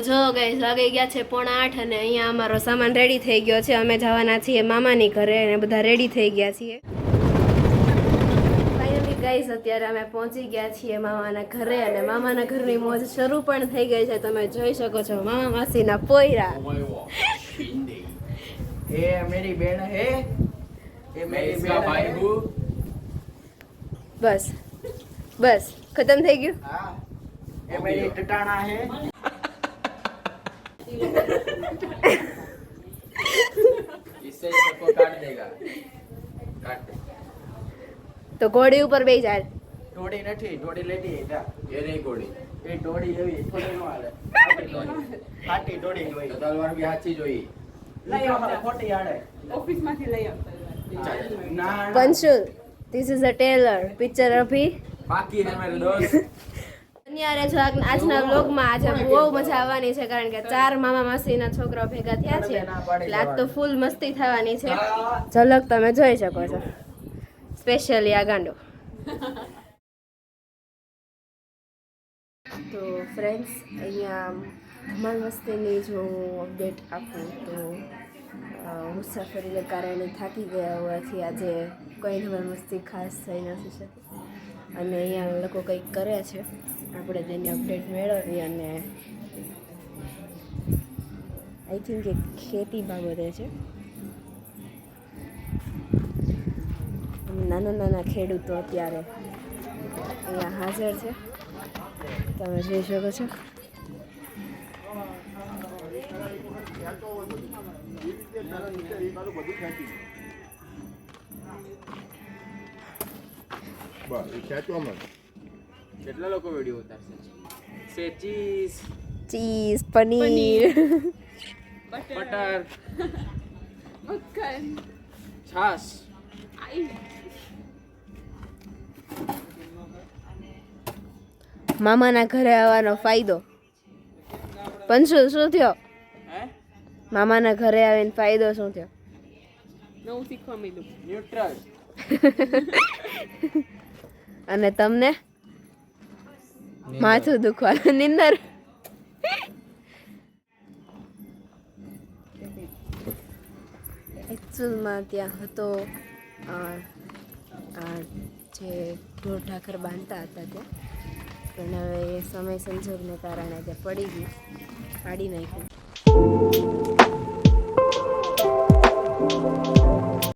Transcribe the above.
જો ગાઈસ વાગી ગયા છે 7:30 અને અહીંયા અમારો સામાન રેડી થઈ ગયો છે. અમે જવાના છીએ મામાની ઘરે અને બધા રેડી થઈ ગયા છીએ. ફાઇનલી ગાઈસ અત્યારે અમે પહોંચી ગયા છીએ મામાના ઘરે અને મામાના ઘરની મોજ શરૂ પણ થઈ ગઈ છે. તમે જોઈ શકો છો મામા માસીના પોયરા. ये मेरी बहन है, ये मेरी बहन भाई हूँ. બસ બસ ખતમ થઈ ગયું. हाँ, ये मेरी टटाना है. इससे सबको काट देगा. काट दे. તો ઘોડી ઉપર બેસી જાય. ઢોડી નથી, ઢોડી લેતી જા. ये नहीं घोड़ी. ये ઢોડી એવી થોડી નો હાલે. ફાટી ઢોડી જોઈ. તલવાર બી હાચી જોઈ. લઈ આવો ખોટી આડે. ઓફિસ માંથી લઈ આવતા. ના Panshul, this is a trailer. Picture અભી બાકી છે મારે દોસ્ત. અત્યારે જો આજના વ્લોગમાં આજે બહુ મજા આવવાની છે કારણ કે 4 મામા માસીના છોકરાઓ ભેગા થયા છે એટલે આજ તો ફૂલ મસ્તી થવાની છે. ઝલક તમે જોઈ શકો છો, સ્પેશિયલી આ ગાંડો. તો ફ્રેન્ડ્સ, અહીંયા ધમાલ મસ્તીની જો અપડેટ આપું તો મુસાફરીને કારણે થાકી ગયા હોવાથી આજે કોઈ ધમાલ મસ્તી ખાસ થઈ નથી શકી અને અહીંયા લોકો કંઈક કરે છે. આપણે તેની અપડેટ મેળવી અને આઈ થિંક એ ખેતી બાબતે છે. નાના નાના ખેડૂતો અત્યારે અહીંયા હાજર છે, તમે જોઈ શકો છો. કેટલા લોકો વિડિયો ઉતારશે? સે ચીઝ, પનીર, બટર, મક્ખન, છાશ. મામાના ઘરે આવવાનો ફાયદો. પંશુલ, શું થયો? મામાના ઘરે આવીને ફાયદો શું થયો? નવું શીખવા મળ્યું. ન્યુટ્રલ. અને તમને માથું દુખવાનું, નિંદર. એકચ્યુઅલમાં ત્યાં હતો જે ઢોર ઢાખર બાંધતા હતા ત્યાં, પણ હવે એ સમય સંજોગને કારણે ત્યાં પડી ગયું, કાઢી નાખ્યું.